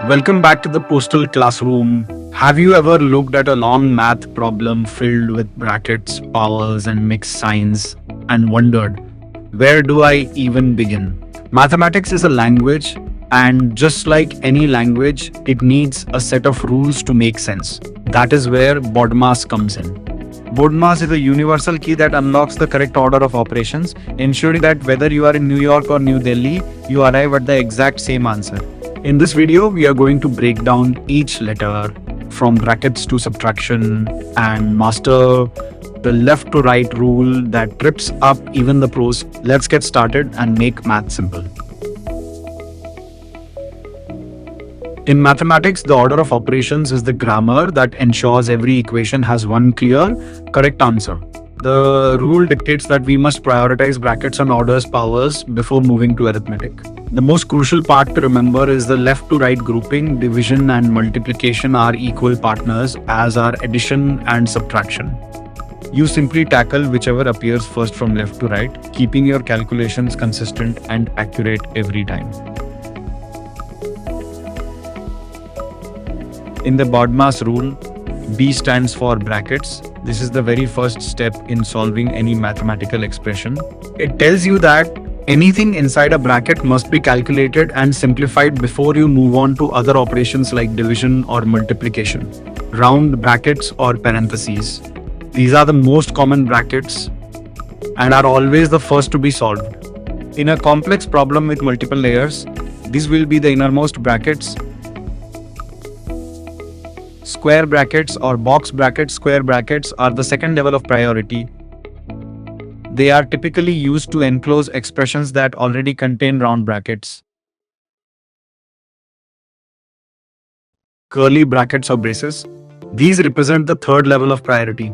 Welcome back to the Postal Classroom. Have you ever looked at a long math problem filled with brackets, powers, and mixed signs and wondered, where do I even begin? Mathematics is a language, and just like any language, it needs a set of rules to make sense. That is where BODMAS comes in. BODMAS is a universal key that unlocks the correct order of operations, ensuring that whether you are in New York or New Delhi, you arrive at the exact same answer. In this video, we are going to break down each letter from brackets to subtraction and master the left to right rule that trips up even the pros. Let's get started and make math simple. In mathematics, the order of operations is the grammar that ensures every equation has one clear, correct answer. The rule dictates that we must prioritize brackets and orders powers before moving to arithmetic. The most crucial part to remember is the left to right grouping. Division and multiplication are equal partners, as are addition and subtraction. You simply tackle whichever appears first from left to right, keeping your calculations consistent and accurate every time. In the BODMAS rule, B stands for brackets. This is the very first step in solving any mathematical expression. It tells you that anything inside a bracket must be calculated and simplified before you move on to other operations like division or multiplication. Round brackets or parentheses. These are the most common brackets and are always the first to be solved. In a complex problem with multiple layers, these will be the innermost brackets. Square brackets or box brackets, square brackets are the second level of priority. They are typically used to enclose expressions that already contain round brackets. Curly brackets or braces. These represent the third level of priority.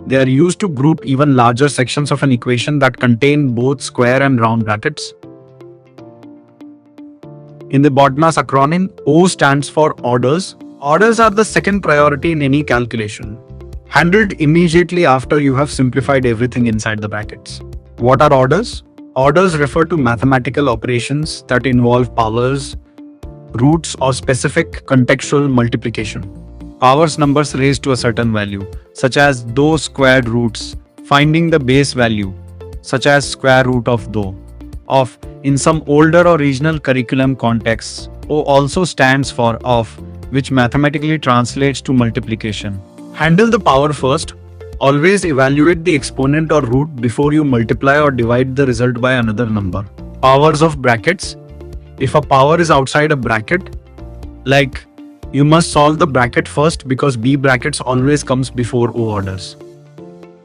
They are used to group even larger sections of an equation that contain both square and round brackets. In the BODMAS acronym, O stands for orders. Orders are the second priority in any calculation, handled immediately after you have simplified everything inside the brackets. What are orders? Orders refer to mathematical operations that involve powers, roots, or specific contextual multiplication. Powers numbers raised to a certain value, such as those squared roots, finding the base value, such as square root of though. Of. In some older or regional curriculum contexts, O also stands for of, which mathematically translates to multiplication. Handle the power first. Always evaluate the exponent or root before you multiply or divide the result by another number. Powers of brackets. If a power is outside a bracket, like you must solve the bracket first because B brackets always comes before O orders.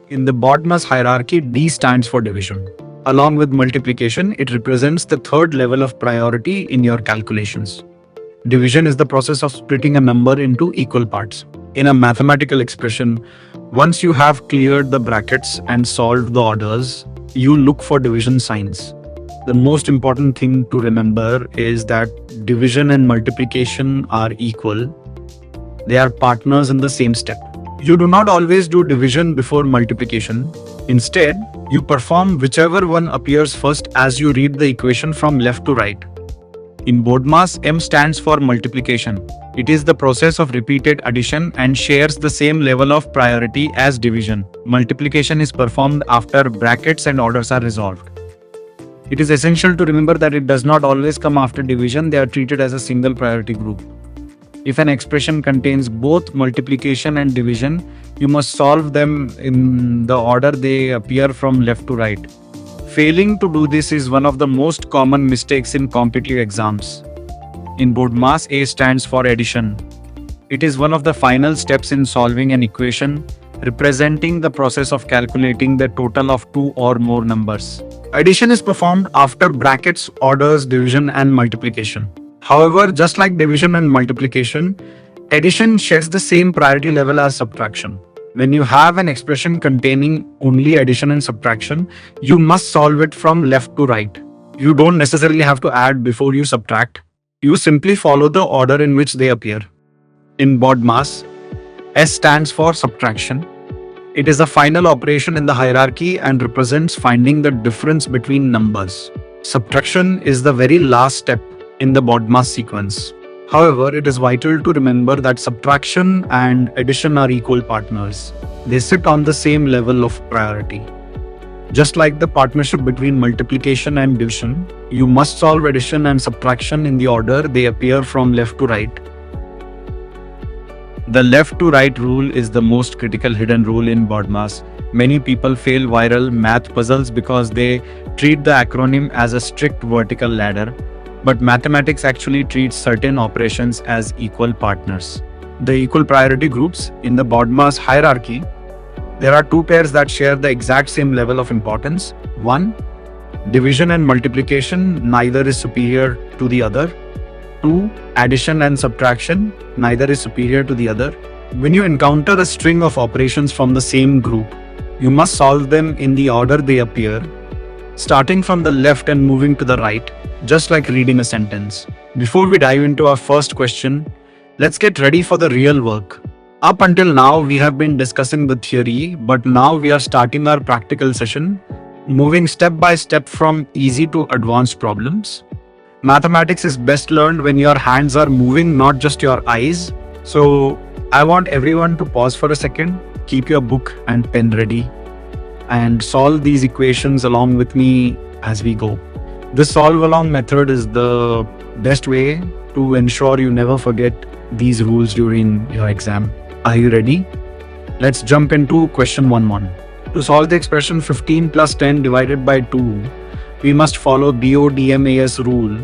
In the BODMAS hierarchy, D stands for division. Along with multiplication, it represents the third level of priority in your calculations. Division is the process of splitting a number into equal parts. In a mathematical expression, once you have cleared the brackets and solved the orders, you look for division signs. The most important thing to remember is that division and multiplication are equal. They are partners in the same step. You do not always do division before multiplication. Instead, you perform whichever one appears first as you read the equation from left to right. In BODMAS, M stands for multiplication. It is the process of repeated addition and shares the same level of priority as division. Multiplication is performed after brackets and orders are resolved. It is essential to remember that it does not always come after division. They are treated as a single priority group. If an expression contains both multiplication and division, you must solve them in the order they appear from left to right. Failing to do this is one of the most common mistakes in competitive exams. In BODMAS, A stands for addition. It is one of the final steps in solving an equation, representing the process of calculating the total of two or more numbers. Addition is performed after brackets, orders, division, and multiplication. However, just like division and multiplication, addition shares the same priority level as subtraction. When you have an expression containing only addition and subtraction, you must solve it from left to right. You don't necessarily have to add before you subtract. You simply follow the order in which they appear. In BODMAS, S stands for subtraction. It is the final operation in the hierarchy and represents finding the difference between numbers. Subtraction is the very last step. in the BODMAS sequence. However, it is vital to remember that subtraction and addition are equal partners. They sit on the same level of priority. Just like the partnership between multiplication and division, you must solve addition and subtraction in the order they appear from left to right. The left to right rule is the most critical hidden rule in BODMAS. Many people fail viral math puzzles because they treat the acronym as a strict vertical ladder, but mathematics actually treats certain operations as equal partners. The equal priority groups in the BODMAS hierarchy, there are two pairs that share the exact same level of importance. One, division and multiplication, neither is superior to the other. Two, addition and subtraction, neither is superior to the other. When you encounter a string of operations from the same group, you must solve them in the order they appear, starting from the left and moving to the right, just like reading a sentence. Before we dive into our first question, let's get ready for the real work. Up until now, we have been discussing the theory, but now we are starting our practical session, moving step by step from easy to advanced problems. Mathematics is best learned when your hands are moving, not just your eyes. So I want everyone to pause for a second, keep your book and pen ready, and solve these equations along with me as we go. This solve along method is the best way to ensure you never forget these rules during your exam. Are you ready? Let's jump into question 1-1. To solve the expression 15 plus 10 divided by 2, we must follow BODMAS rule,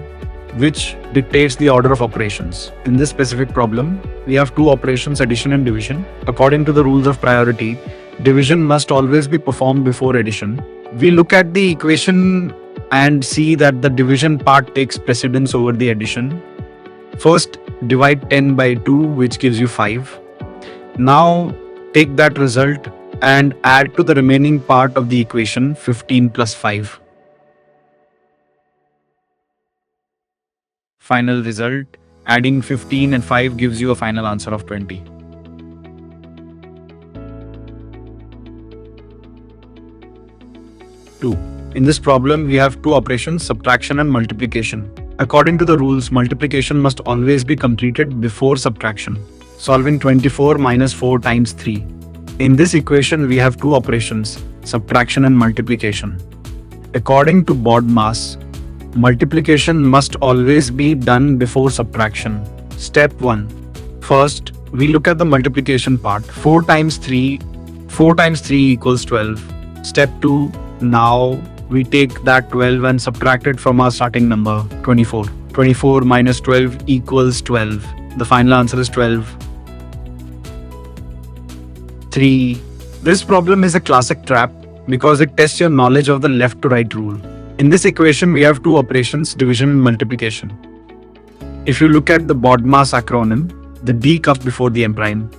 which dictates the order of operations. In this specific problem, we have two operations, addition and division. According to the rules of priority, division must always be performed before addition. We look at the equation and see that the division part takes precedence over the addition. First, divide 10 by 2, which gives you 5. Now, take that result and add to the remaining part of the equation 15 plus 5. Final result, adding 15 and 5 gives you a final answer of 20. In this problem, we have two operations, subtraction and multiplication. According to the rules, multiplication must always be completed before subtraction. Solving 24 minus 4 times 3. In this equation, we have two operations, subtraction and multiplication. According to BODMAS, multiplication must always be done before subtraction. Step 1. First, we look at the multiplication part. 4 times 3 equals 12. Step 2. Now, we take that 12 and subtract it from our starting number, 24. 24 minus 12 equals 12. The final answer is 12. 3. This problem is a classic trap because it tests your knowledge of the left to right rule. In this equation, we have two operations, division and multiplication. If you look at the BODMAS acronym, the D comes before the M prime.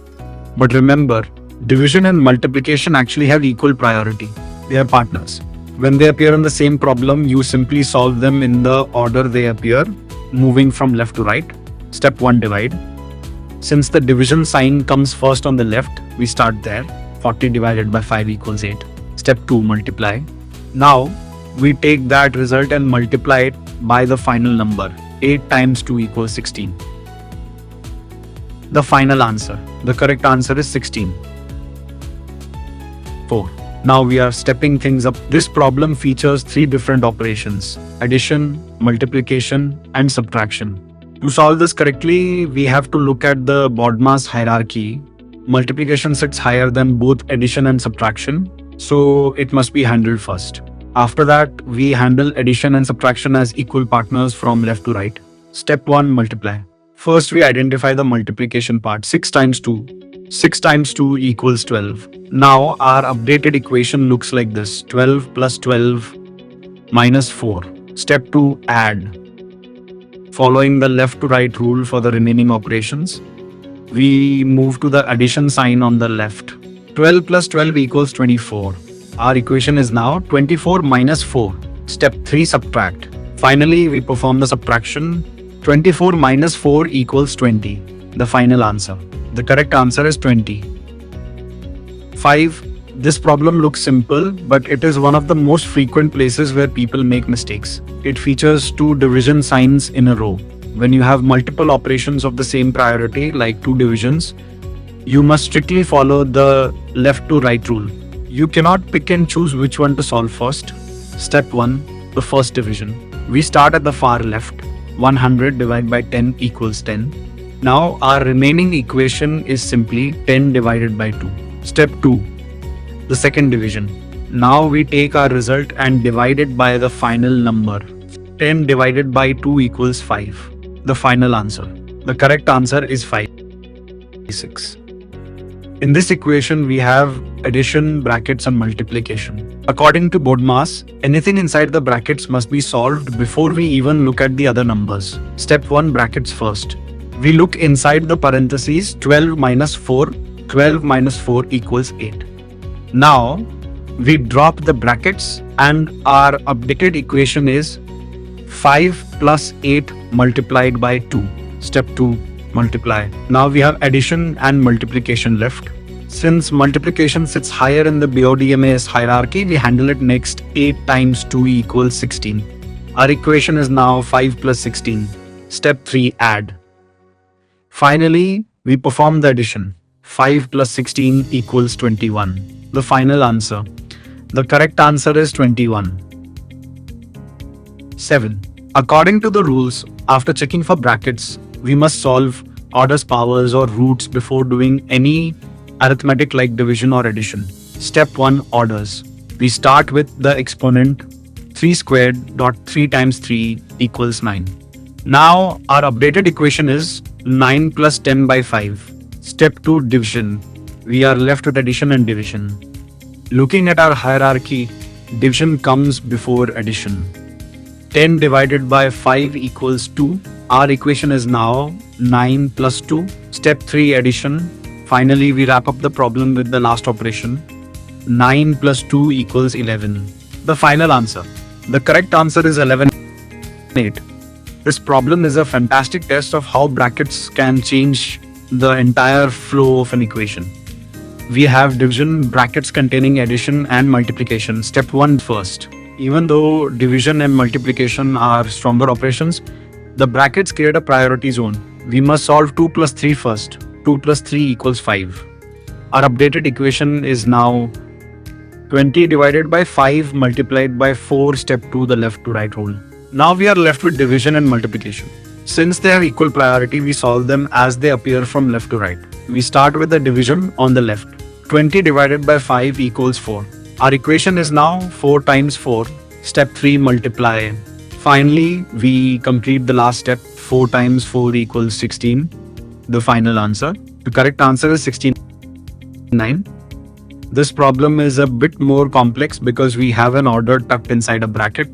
But remember, division and multiplication actually have equal priority. They are partners. When they appear in the same problem, you simply solve them in the order they appear, moving from left to right. Step 1, divide. Since the division sign comes first on the left, we start there. 40 divided by 5 equals 8. Step 2, multiply. Now, we take that result and multiply it by the final number. 8 times 2 equals 16. The final answer. The correct answer is 16. 4. Now we are stepping things up. This problem features 3 different operations: addition, multiplication, and subtraction. To solve this correctly, we have to look at the BODMAS hierarchy. Multiplication sits higher than both addition and subtraction, so it must be handled first. After that, we handle addition and subtraction as equal partners from left to right. Step 1, multiply. First, we identify the multiplication part. 6 times 2. 6 times 2 equals 12. Now, our updated equation looks like this. 12 plus 12 minus 4. Step 2, add. Following the left to right rule for the remaining operations, we move to the addition sign on the left. 12 plus 12 equals 24. Our equation is now 24 minus 4. Step 3, subtract. Finally, we perform the subtraction. 24 minus 4 equals 20. The final answer. The correct answer is 20. 5. This problem looks simple, but it is one of the most frequent places where people make mistakes. It features two division signs in a row. When you have multiple operations of the same priority, like two divisions, you must strictly follow the left to right rule. You cannot pick and choose which one to solve first. Step 1. The first division. We start at the far left. 100 divided by 10 equals 10. Now our remaining equation is simply 10 divided by 2. Step 2. The second division. Now we take our result and divide it by the final number. 10 divided by 2 equals 5. The final answer. The correct answer is 5. 6. In this equation, we have addition, brackets and multiplication. According to BODMAS, anything inside the brackets must be solved before we even look at the other numbers. Step 1. Brackets first. We look inside the parentheses. 12 minus 4. 12 minus 4 equals 8. Now, we drop the brackets and our updated equation is 5 plus 8 multiplied by 2. Step 2. Multiply. Now we have addition and multiplication left. Since multiplication sits higher in the BODMAS hierarchy, we handle it next. 8 times 2 equals 16. Our equation is now 5 plus 16. Step 3. Add. Finally, we perform the addition. 5 plus 16 equals 21. The final answer. The correct answer is 21. 7. According to the rules, after checking for brackets, we must solve orders, powers or roots before doing any arithmetic like division or addition. Step 1. Orders. We start with the exponent 3 squared dot 3 times 3 equals 9. Now our updated equation is 9 plus 10 by 5. Step 2. Division. We are left with addition and division. Looking at our hierarchy, division comes before addition. 10 divided by 5 equals 2. Our equation is now 9 plus 2. Step 3. Addition. Finally, we wrap up the problem with the last operation. 9 plus 2 equals 11. The final answer. The correct answer is 11. 8. This problem is a fantastic test of how brackets can change the entire flow of an equation. We have division, brackets containing addition and multiplication. Step 1 first. Even though division and multiplication are stronger operations, the brackets create a priority zone. We must solve 2 plus 3 first. 2 plus 3 equals 5. Our updated equation is now 20 divided by 5 multiplied by 4. Step 2. The left to right rule. Now we are left with division and multiplication. Since they have equal priority, we solve them as they appear from left to right. We start with the division on the left. 20 divided by 5 equals 4. Our equation is now 4 times 4. Step 3. Multiply. Finally, we complete the last step. 4 times 4 equals 16. The final answer. The correct answer is 69. This problem is a bit more complex because we have an order tucked inside a bracket.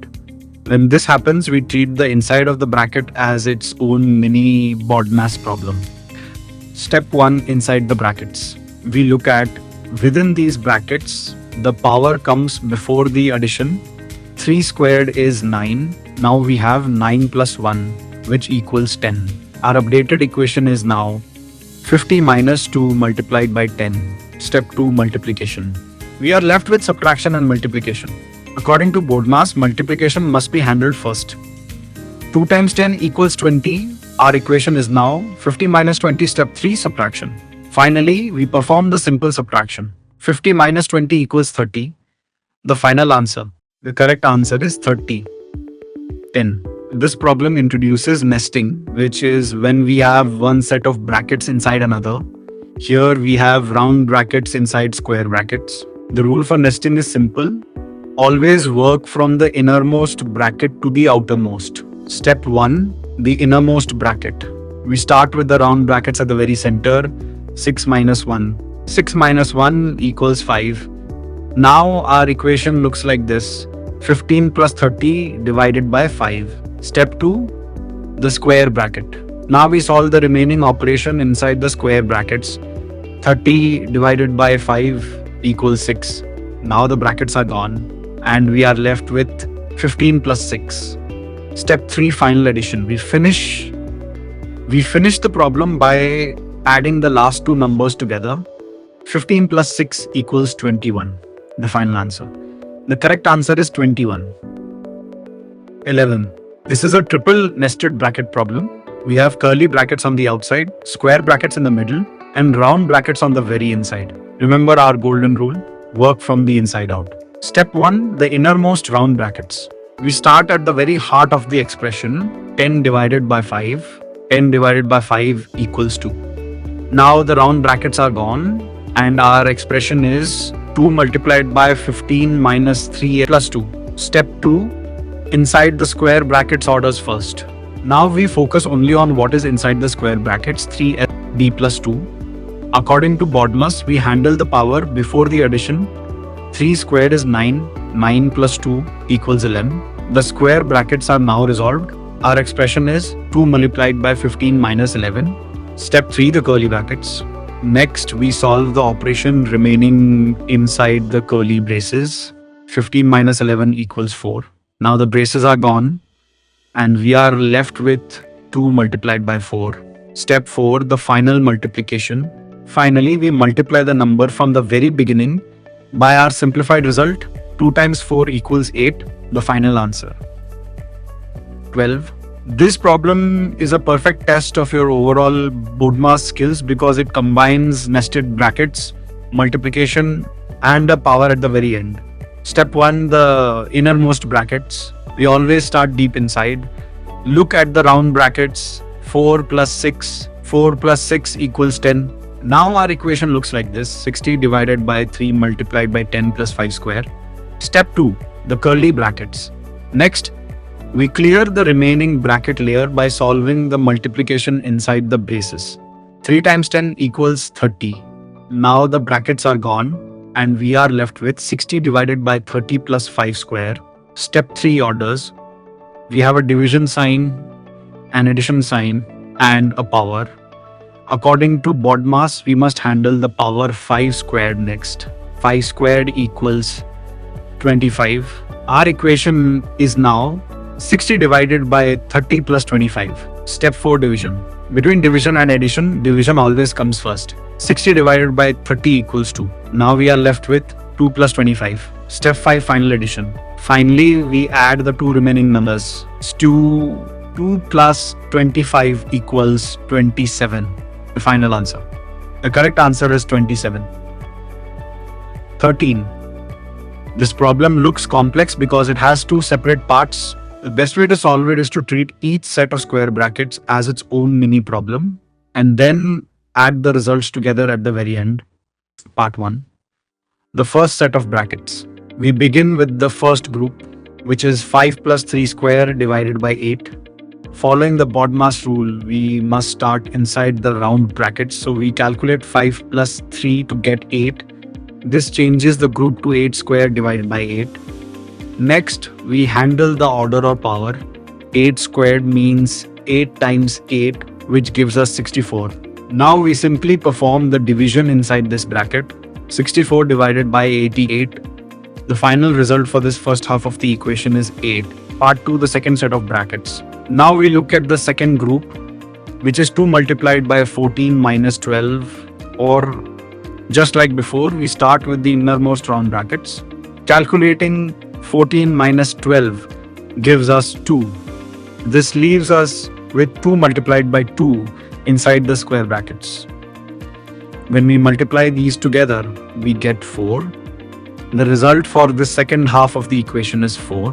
When this happens, we treat the inside of the bracket as its own mini BODMAS problem. Step 1. Inside the brackets. We look at within these brackets, the power comes before the addition. 3 squared is 9. Now we have 9 plus 1, which equals 10. Our updated equation is now 50 minus 2 multiplied by 10. Step 2. Multiplication. We are left with subtraction and multiplication. According to BODMAS, multiplication must be handled first. 2 times 10 equals 20. Our equation is now 50 minus 20. Step 3. Subtraction. Finally, we perform the simple subtraction. 50 minus 20 equals 30. The final answer. The correct answer is 30. 10. This problem introduces nesting, which is when we have one set of brackets inside another. Here we have round brackets inside square brackets. The rule for nesting is simple. Always work from the innermost bracket to the outermost. Step 1. The innermost bracket. We start with the round brackets at the very center. 6 minus 1. 6 minus 1 equals 5. Now our equation looks like this. 15 plus 30 divided by 5. Step 2. The square bracket. Now we solve the remaining operation inside the square brackets. 30 divided by 5 equals 6. Now the brackets are gone and we are left with 15 plus 6. Step 3. Final addition. We finish the problem by adding the last two numbers together. 15 plus 6 equals 21. The final answer. The correct answer is 21. 11. This is a triple nested bracket problem. We have curly brackets on the outside, square brackets in the middle, and round brackets on the very inside. Remember our golden rule? Work from the inside out. Step 1. The innermost round brackets. We start at the very heart of the expression, 10 divided by 5. 10 divided by 5 equals 2. Now the round brackets are gone and our expression is 2 multiplied by 15 minus 3 plus 2. Step 2. Inside the square brackets orders first. Now we focus only on what is inside the square brackets, 3d plus 2. According to BODMAS, we handle the power before the addition. 3 squared is 9. 9 plus 2 equals 11. The square brackets are now resolved. Our expression is 2 multiplied by 15 minus 11. Step 3, the curly brackets. Next, we solve the operation remaining inside the curly braces. 15 minus 11 equals 4. Now the braces are gone and we are left with 2 multiplied by 4. Step 4, the final multiplication. Finally, we multiply the number from the very beginning by our simplified result. 2 times 4 equals 8, the final answer. 12. This problem is a perfect test of your overall BODMAS skills because it combines nested brackets, multiplication, and a power at the very end. Step 1, the innermost brackets. We always start deep inside. Look at the round brackets. 4 plus 6. 4 plus 6 equals 10. Now our equation looks like this. 60 divided by 3 multiplied by 10 plus 5 square. Step 2, the curly brackets. Next, we clear the remaining bracket layer by solving the multiplication inside the braces. 3 times 10 equals 30. Now the brackets are gone and we are left with 60 divided by 30 plus 5 square. Step 3 orders. We have a division sign, an addition sign, and a power. According to BODMAS, we must handle the power 5 squared next. 5 squared equals 25. Our equation is now 60 divided by 30 plus 25. Step 4, division. Between division and addition, division always comes first. 60 divided by 30 equals 2. Now we are left with 2 plus 25. Step 5, final addition. Finally, we add the 2 remaining numbers. 2 plus 25 equals 27. The final answer. The correct answer is 27. 13. This problem looks complex because it has 2 separate parts. The best way to solve it is to treat each set of square brackets as its own mini problem and then add the results together at the very end. Part 1. The first set of brackets. We begin with the first group, which is 5 plus 3 square divided by 8. Following the BODMAS rule, we must start inside the round brackets, so we calculate 5 plus 3 to get 8. This changes the group to 8 square divided by 8. Next, we handle the order or power. 8 squared means 8 times 8, which gives us 64. Now we simply perform the division inside this bracket. 64 divided by 88. The final result for this first half of the equation is 8. Part 2, the second set of brackets. Now we look at the second group, which is 2 multiplied by 14 minus 12, or just like before, we start with the innermost round brackets. Calculating 14 minus 12 gives us 2. This leaves us with 2 multiplied by 2 inside the square brackets. When we multiply these together, we get 4. The result for the second half of the equation is 4.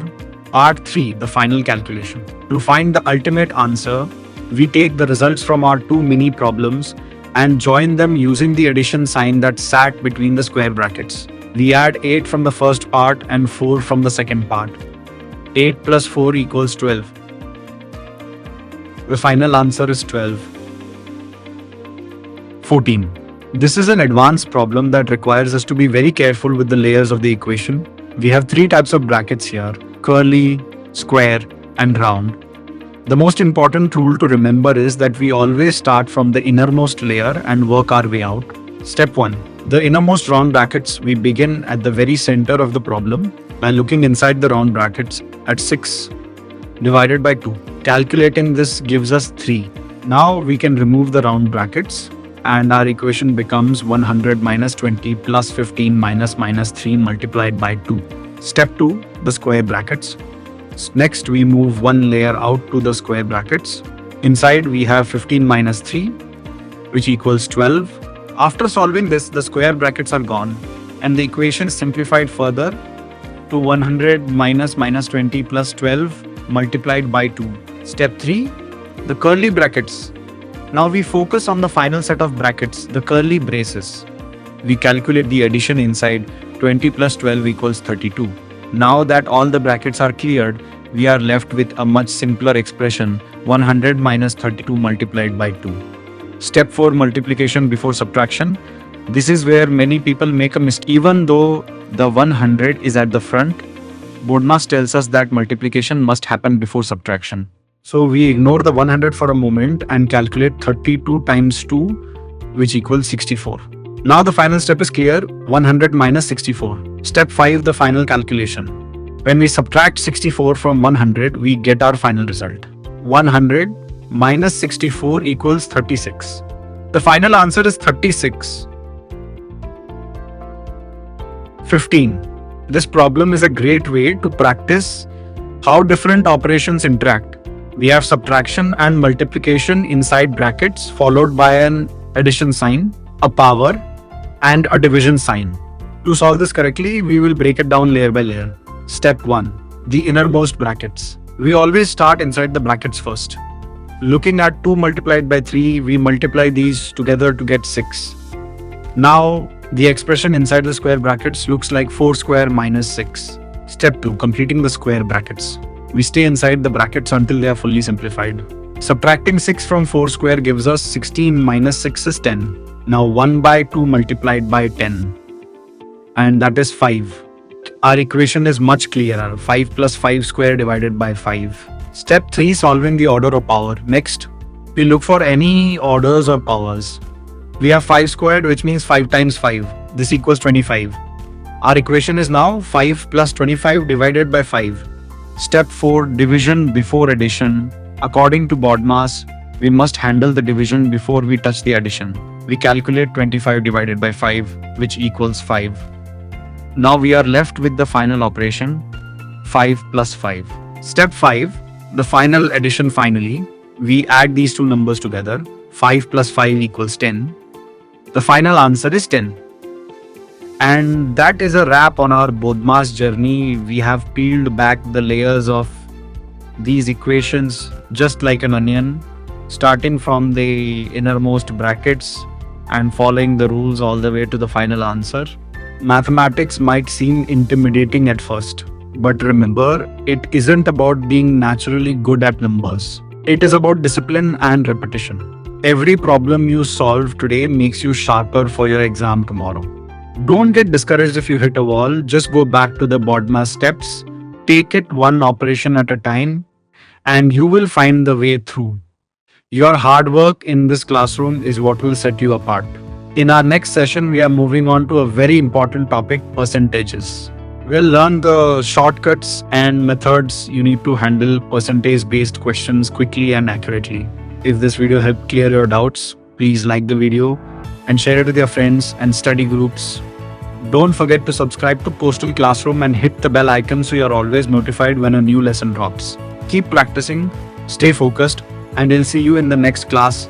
Part 3, the final calculation. To find the ultimate answer, we take the results from our 2 mini problems and join them using the addition sign that sat between the square brackets. We add 8 from the first part and 4 from the second part. 8 plus 4 equals 12. The final answer is 12. 14. This is an advanced problem that requires us to be very careful with the layers of the equation. We have 3 types of brackets here: curly, square, and round. The most important rule to remember is that we always start from the innermost layer and work our way out. Step 1. The innermost round brackets, we begin at the very center of the problem by looking inside the round brackets at 6 divided by 2. Calculating this gives us 3. Now we can remove the round brackets and our equation becomes 100 minus 20 plus 15 minus 3 multiplied by 2. Step 2, the square brackets. Next, we move one layer out to the square brackets. Inside, we have 15 minus 3, which equals 12. After solving this, the square brackets are gone, and the equation is simplified further to 100 minus 20 plus 12 multiplied by 2. Step 3, the curly brackets. Now we focus on the final set of brackets, the curly braces. We calculate the addition inside. 20 plus 12 equals 32. Now that all the brackets are cleared, we are left with a much simpler expression, 100 minus 32 multiplied by 2. Step 4, multiplication before subtraction. This is where many people make a mistake. Even though the 100 is at the front, BODMAS tells us that multiplication must happen before subtraction. So we ignore the 100 for a moment and calculate 32 times 2, which equals 64. Now the final step is clear, 100 minus 64. Step 5, the final calculation. When we subtract 64 from 100, we get our final result. 100 minus 64 equals 36. The final answer is 36. 15. This problem is a great way to practice how different operations interact. We have subtraction and multiplication inside brackets followed by an addition sign, a power, and a division sign. To solve this correctly, we will break it down layer by layer. Step 1. The innermost brackets. We always start inside the brackets first. Looking at 2 multiplied by 3, we multiply these together to get 6. Now, the expression inside the square brackets looks like 4 square minus 6. Step 2. Completing the square brackets. We stay inside the brackets until they are fully simplified. Subtracting 6 from 4 square gives us 16 minus 6 is 10. Now 1 by 2 multiplied by 10. And that is 5. Our equation is much clearer. 5 plus 5 square divided by 5. Step 3. Solving the order of power. Next, we look for any orders or powers. We have 5 squared, which means 5 times 5. This equals 25. Our equation is now 5 plus 25 divided by 5. Step 4. Division before addition. According to BODMAS, we must handle the division before we touch the addition. We calculate 25 divided by 5, which equals 5. Now we are left with the final operation, 5 plus 5. Step 5. The final addition finally. We add these two numbers together. 5 plus 5 equals 10. The final answer is 10. And that is a wrap on our BODMAS journey. We have peeled back the layers of these equations just like an onion, starting from the innermost brackets and following the rules all the way to the final answer. Mathematics might seem intimidating at first, but remember, it isn't about being naturally good at numbers. It is about discipline and repetition. Every problem you solve today makes you sharper for your exam tomorrow. Don't get discouraged if you hit a wall. Just go back to the BODMAS steps. Take it one operation at a time, and you will find the way through. Your hard work in this classroom is what will set you apart. In our next session, we are moving on to a very important topic, percentages. We'll learn the shortcuts and methods you need to handle percentage-based questions quickly and accurately. If this video helped clear your doubts, please like the video and share it with your friends and study groups. Don't forget to subscribe to Postal Classroom and hit the bell icon so you're always notified when a new lesson drops. Keep practicing, stay focused, and I'll see you in the next class.